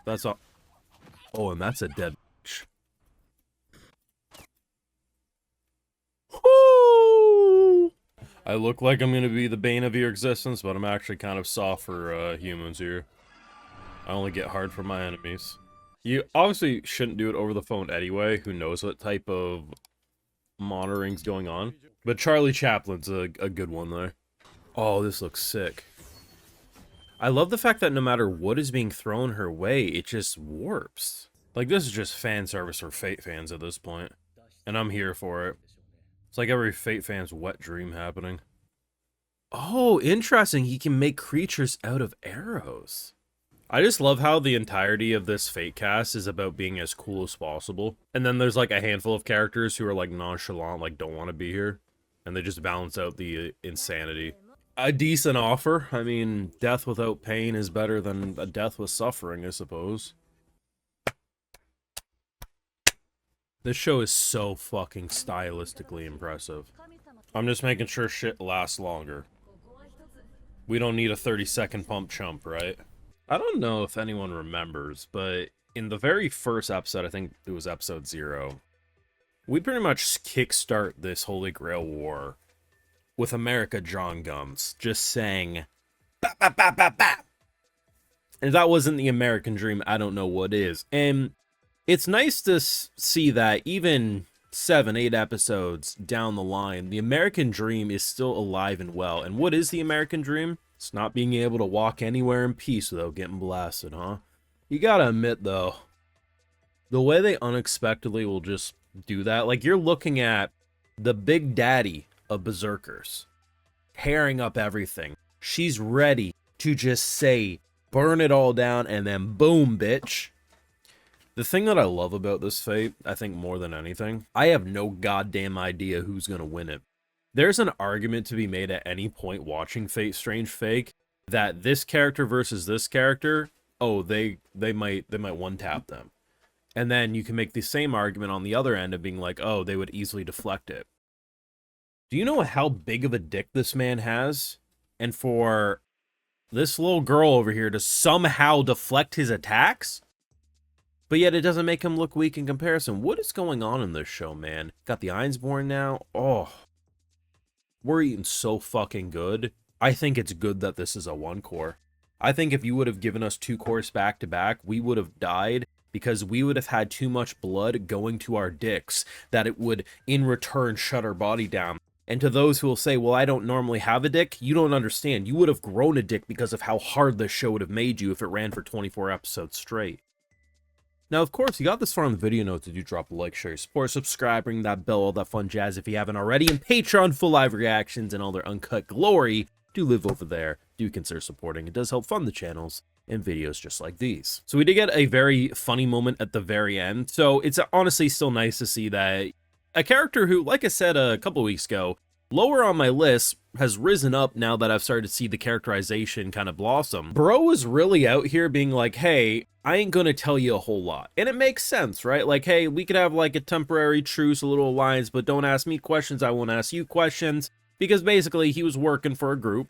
That's all. Oh, and that's a dead bitch. Woo! I look like I'm gonna be the bane of your existence, but I'm actually kind of soft for humans here. I only get hard for my enemies. You obviously shouldn't do it over the phone anyway. Who knows what type of monitoring's going on. But Charlie Chaplin's a good one there. Oh, this looks sick. I love the fact that no matter what is being thrown her way, it just warps. Like, this is just fan service for Fate fans at this point. And I'm here for it. It's like every Fate fan's wet dream happening. Oh, interesting. He can make creatures out of arrows. I just love how the entirety of this Fate cast is about being as cool as possible. And then there's like a handful of characters who are like nonchalant, like don't want to be here. And they just balance out the insanity. A decent offer. I mean, death without pain is better than a death with suffering, I suppose. This show is so fucking stylistically impressive. I'm just making sure shit lasts longer. We don't need a 30-second pump chump, right? I don't know if anyone remembers, but in the very first episode, I think it was episode 0, we pretty much kickstart this Holy Grail War with America drawing guns, just saying, "Bap, bap, bap, bap, bap." And if that wasn't the American dream, I don't know what is. And it's nice to see that even 7, 8 episodes down the line, the American dream is still alive and well. And what is the American dream? It's not being able to walk anywhere in peace without getting blasted, huh? You gotta admit, though, the way they unexpectedly will just do that, like you're looking at the big daddy of Berserkers, tearing up everything. She's ready to just say, burn it all down, and then boom, bitch. The thing that I love about this Fate, I think more than anything, I have no goddamn idea who's gonna win it. There's an argument to be made at any point watching Fate Strange Fake that this character versus this character, oh, they might one-tap them. And then you can make the same argument on the other end of being like, oh, they would easily deflect it. Do you know how big of a dick this man has? And for this little girl over here to somehow deflect his attacks? But yet it doesn't make him look weak in comparison. What is going on in this show, man? Got the Einsborn now? Oh. We're eating so fucking good. I think it's good that this is a 1 core. I think if you would have given us 2 cores back to back, we would have died because we would have had too much blood going to our dicks that it would, in return, shut our body down. And to those who will say, well, I don't normally have a dick, you don't understand. You would have grown a dick because of how hard this show would have made you if it ran for 24 episodes straight. Now, of course, you got this far on the video notes, do drop a like, share your support, subscribe, ring that bell, all that fun jazz if you haven't already, and Patreon full live reactions and all their uncut glory. Do live over there. Do consider supporting. It does help fund the channels and videos just like these. So we did get a very funny moment at the very end. So it's honestly still nice to see that a character who, like I said a couple weeks ago, lower on my list, has risen up now that I've started to see the characterization kind of blossom. Bro is really out here being like, hey, I ain't gonna tell you a whole lot. And it makes sense, right? Like, hey, we could have like a temporary truce, a little alliance, but don't ask me questions, I won't ask you questions. Because basically he was working for a group,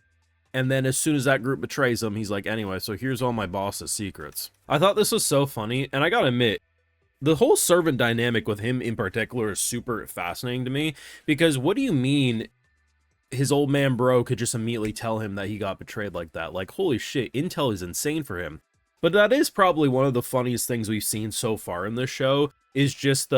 and then as soon as that group betrays him, he's like, anyway, so here's all my boss's secrets. I thought this was so funny, and I gotta admit, the whole servant dynamic with him in particular is super fascinating to me, because what do you mean his old man bro could just immediately tell him that he got betrayed like that? Like, holy shit, intel is insane for him. But that is probably one of the funniest things we've seen so far in this show, is just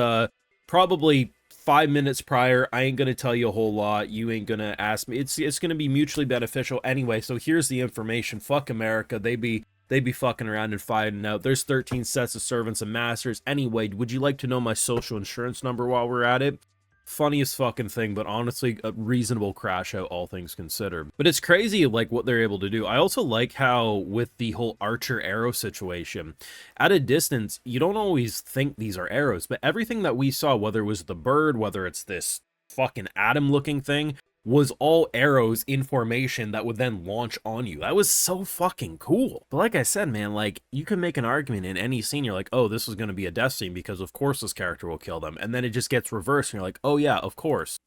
probably 5 minutes prior, I ain't gonna tell you a whole lot, you ain't gonna ask me, it's gonna be mutually beneficial anyway, so here's the information, fuck America, they be fucking around and finding out, there's 13 sets of servants and masters, anyway, would you like to know my social insurance number while we're at it? Funniest fucking thing, but honestly a reasonable crash out, all things considered. But it's crazy like what they're able to do. I also like how with the whole archer arrow situation, at a distance you don't always think these are arrows, but everything that we saw, whether it was the bird, whether it's this fucking atom looking thing, was all arrows in formation that would then launch on you. That was so fucking cool. But like I said, man, like, you can make an argument in any scene, you're like, oh, this was going to be a death scene because of course this character will kill them, and then it just gets reversed and you're like, oh yeah, of course.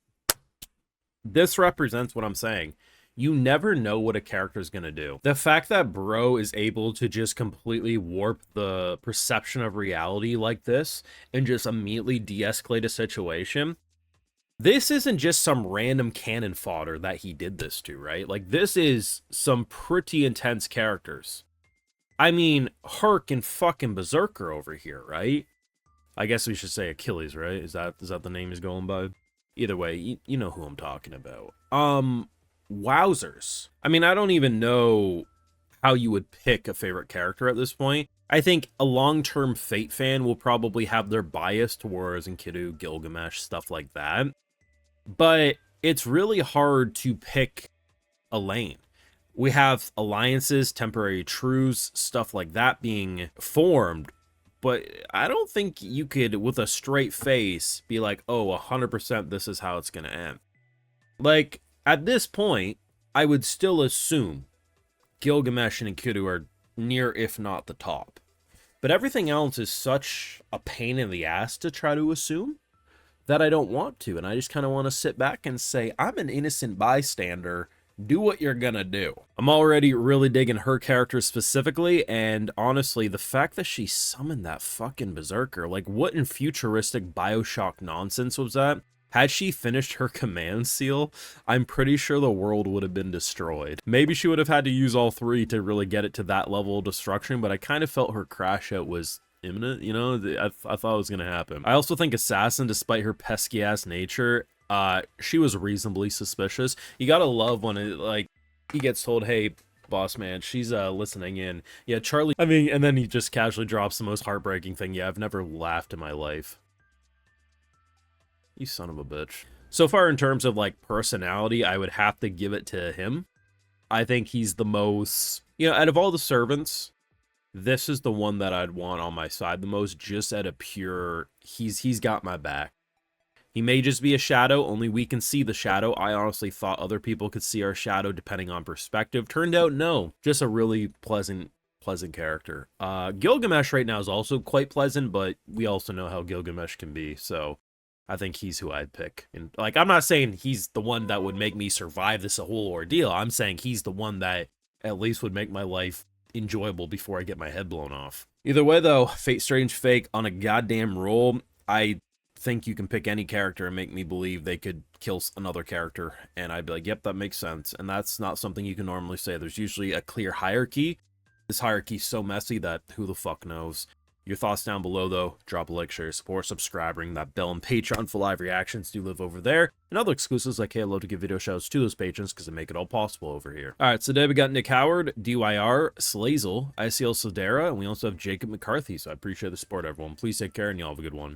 This represents what I'm saying. you never know what a character's gonna do. The fact that Bro is able to just completely warp the perception of reality like this and just immediately de-escalate a situation, this isn't just some random cannon fodder that he did this to, right? Like, this is some pretty intense characters. I mean, Herc and fucking Berserker over here, right? I guess we should say Achilles, right? Is that the name he's going by? Either way, you know who I'm talking about. Wowzers. I mean, I don't even know how you would pick a favorite character at this point. I think a long-term Fate fan will probably have their bias towards Enkidu, Gilgamesh, stuff like that. But it's really hard to pick a lane. We have alliances, temporary truce, stuff like that being formed, but I don't think you could, with a straight face, be like, oh, 100% this is how it's going to end. Like, at this point, I would still assume Gilgamesh and Enkidu are near, if not the top. But everything else is such a pain in the ass to try to assume that I don't want to, and I just kind of want to sit back and say, I'm an innocent bystander, do what you're gonna do. I'm already really digging her character specifically, and honestly, the fact that she summoned that fucking Berserker, like, what in futuristic Bioshock nonsense was that? Had she finished her command seal, I'm pretty sure the world would have been destroyed. Maybe she would have had to use all three to really get it to that level of destruction, but I kind of felt her crash out was imminent, you know? I thought it was gonna happen. I also think Assassin, despite her pesky ass nature, she was reasonably suspicious. You gotta love when it, like, he gets told, hey, boss man, she's listening in. Yeah, Charlie, I mean, and then he just casually drops the most heartbreaking thing. Yeah, I've never laughed in my life. You son of a bitch. So far, in terms of, like, personality, I would have to give it to him. I think he's the most, you know, out of all the servants, this is the one that I'd want on my side the most, just at a pure, he's got my back. He may just be a shadow, only we can see the shadow. I honestly thought other people could see our shadow depending on perspective. Turned out, no. Just a really pleasant character. Gilgamesh right now is also quite pleasant, but we also know how Gilgamesh can be, so I think he's who I'd pick. And, like, I'm not saying he's the one that would make me survive this whole ordeal. I'm saying he's the one that at least would make my life enjoyable before I get my head blown off. Either way, though, Fate Strange Fake on a goddamn roll. I think you can pick any character and make me believe they could kill another character, and I'd be like, yep, that makes sense. And that's not something you can normally say. There's usually a clear hierarchy. This hierarchy's so messy that who the fuck knows. Your thoughts down below, though. Drop a like, share your support, subscribe, ring that bell, and Patreon for live reactions do live over there. And other exclusives like, hey, I love to give video shoutouts to those patrons because they make it all possible over here. All right, so today we got Nick Howard, DYR, Slazel, ICL Sodera, and we also have Jacob McCarthy. So I appreciate the support, everyone. Please take care, and y'all have a good one.